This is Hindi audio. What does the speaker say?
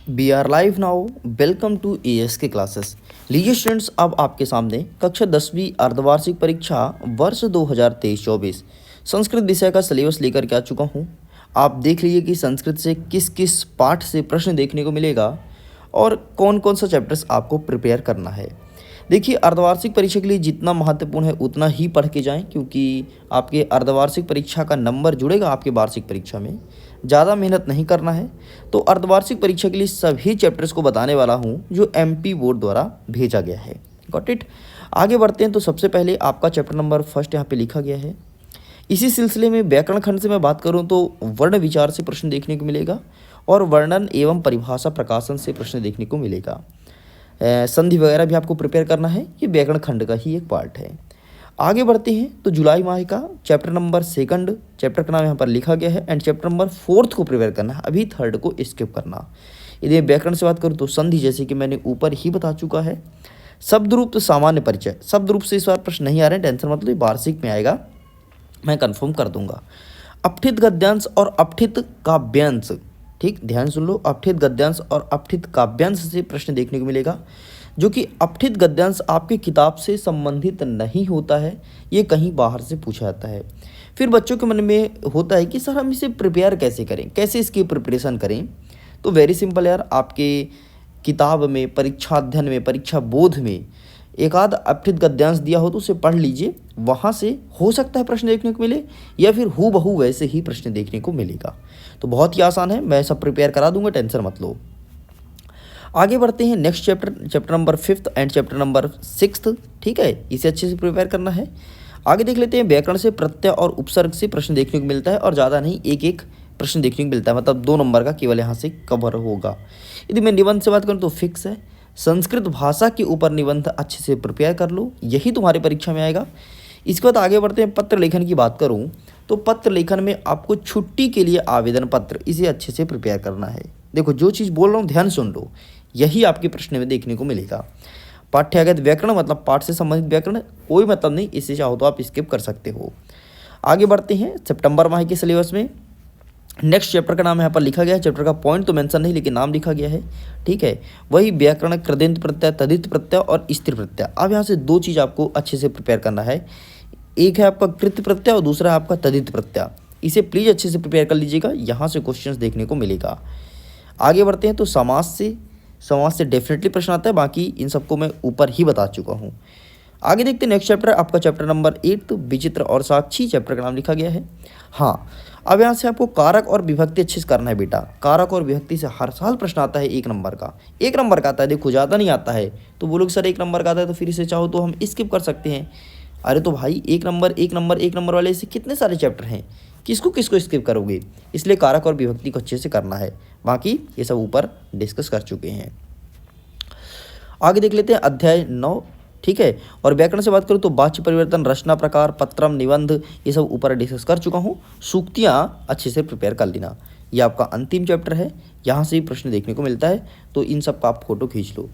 We are live now. Welcome to AS के क्लासेस। लीजिए स्टूडेंट्स, अब आपके सामने कक्षा 10वीं अर्धवार्षिक परीक्षा वर्ष 2023-24 संस्कृत विषय का सिलेबस लेकर के आ चुका हूँ। आप देख लीजिए कि संस्कृत से किस किस पाठ से प्रश्न देखने को मिलेगा और कौन कौन सा चैप्टर्स आपको प्रिपेयर करना है। देखिए, अर्धवार्षिक परीक्षा के लिए जितना महत्वपूर्ण है उतना ही पढ़ के जाएं, क्योंकि आपके अर्धवार्षिक परीक्षा का नंबर जुड़ेगा आपके वार्षिक परीक्षा में। ज़्यादा मेहनत नहीं करना है। तो अर्धवार्षिक परीक्षा के लिए सभी चैप्टर्स को बताने वाला हूँ जो एमपी बोर्ड द्वारा भेजा गया है। Got it. आगे बढ़ते हैं। तो सबसे पहले आपका चैप्टर नंबर फर्स्ट यहाँ पे लिखा गया है। इसी सिलसिले में व्याकरण खंड से मैं बात करूँ तो वर्ण विचार से प्रश्न देखने को मिलेगा और वर्णन एवं परिभाषा प्रकाशन से प्रश्न देखने को मिलेगा। संधि वगैरह भी आपको प्रिपेयर करना है, ये व्याकरण खंड का ही एक पार्ट है। आगे बढ़ते हैं तो जुलाई माह का चैप्टर नंबर सेकंड, चैप्टर का नाम यहाँ पर लिखा गया है, एंड चैप्टर नंबर फोर्थ को प्रिपेयर करना है, अभी थर्ड को स्किप करना। यदि व्याकरण से बात करूँ तो संधि, जैसे कि मैंने ऊपर ही बता चुका है। शब्द रूप तो सामान्य परिचय, शब्द रूप से इस बार प्रश्न नहीं आ रहे हैं, टेंशन मतलब ये वार्षिक में आएगा, मैं कन्फर्म कर दूंगा। अपठित गद्यांश और अपठित काव्यांश, ठीक ध्यान सुन लो, अपठित गद्यांश और अपठित काव्यांश से प्रश्न देखने को मिलेगा। जो कि अपठित गद्यांश आपकी किताब से संबंधित नहीं होता है, ये कहीं बाहर से पूछा जाता है। फिर बच्चों के मन में होता है कि सर हम इसे प्रिपेयर कैसे करें, कैसे इसकी प्रिपरेशन करें। तो वेरी सिंपल यार, आपके किताब में, परीक्षा अध्ययन में, परीक्षा बोध में एक आध अपठित गद्यांश दिया हो तो उसे पढ़ लीजिए, वहाँ से हो सकता है प्रश्न देखने को मिले, या फिर हूबहू वैसे ही प्रश्न देखने को मिलेगा। तो बहुत ही आसान है, मैं सब प्रिपेयर करा दूंगा, टेंशन मत लो। आगे बढ़ते हैं next chapter, chapter number fifth and chapter number sixth, ठीक है, इसे अच्छे से प्रिपेयर करना है। आगे देख लेते हैं, व्याकरण से प्रत्यय और उपसर्ग से प्रश्न देखने को मिलता है, और ज़्यादा नहीं, एक एक प्रश्न देखने को मिलता है, मतलब 2 नंबर का केवल यहाँ से कवर होगा। यदि मैं निबंध से बात करूँ तो फिक्स है, संस्कृत भाषा के ऊपर निबंध अच्छे से प्रिपेयर कर लो, यही तुम्हारी परीक्षा में आएगा। इसके बाद आगे बढ़ते हैं, पत्र लेखन की बात करूँ तो पत्र लेखन में आपको छुट्टी के लिए आवेदन पत्र, इसे अच्छे से प्रिपेयर करना है। देखो, जो चीज़ बोल रहा हूँ ध्यान सुन लो, यही आपके प्रश्न में देखने को मिलेगा। पाठ्यगत व्याकरण मतलब पाठ से संबंधित व्याकरण, कोई मतलब नहीं, इससे चाहो तो आप स्किप कर सकते हो। आगे बढ़ते हैं सितंबर माह के सिलेबस में। नेक्स्ट चैप्टर का नाम यहाँ पर लिखा गया है, चैप्टर का पॉइंट तो मेंशन नहीं, लेकिन नाम लिखा गया है, ठीक है। वही व्याकरण, कृदंत प्रत्यय, तदित प्रत्यय और स्त्री प्रत्यय। अब यहाँ से 2 चीज़ आपको अच्छे से प्रिपेयर करना है, एक है आपका कृत प्रत्यय और दूसरा है आपका तदित प्रत्यय। इसे प्लीज़ अच्छे से प्रिपेयर कर लीजिएगा, यहाँ से क्वेश्चंस देखने को मिलेगा। आगे बढ़ते हैं तो समाज से डेफिनेटली प्रश्न आता है, बाकी इन सबको मैं ऊपर ही बता चुका हूँ। आगे देखते हैं नेक्स्ट चैप्टर, आपका चैप्टर नंबर 8 विचित्र और साक्षी, चैप्टर का नाम लिखा गया है। हाँ, अब यहाँ से आपको कारक और विभक्ति अच्छे से करना है बेटा। कारक और विभक्ति से हर साल प्रश्न आता है, 1 नंबर का, 1 नंबर का आता है। देखो, ज़्यादा नहीं आता है तो बोलो कि सर 1 नंबर का आता है, तो फिर इसे चाहो तो हम स्किप कर सकते हैं। अरे तो भाई, 1 नंबर 1 नंबर 1 नंबर वाले ऐसे कितने सारे चैप्टर हैं, किसको किसको स्किप करोगे। इसलिए कारक और विभक्ति को अच्छे से करना है, बाकी ये सब ऊपर डिस्कस कर चुके हैं। आगे देख लेते हैं अध्याय 9, ठीक है। और व्याकरण से बात करूँ तो वाच्य परिवर्तन, रचना प्रकार, पत्रम, निबंध, ये सब ऊपर डिस्कस कर चुका हूँ। सूक्तियाँ अच्छे से प्रिपेयर कर लेना, ये आपका अंतिम चैप्टर है, यहाँ से ही प्रश्न देखने को मिलता है, तो इन सब का आप फोटो खींच लो।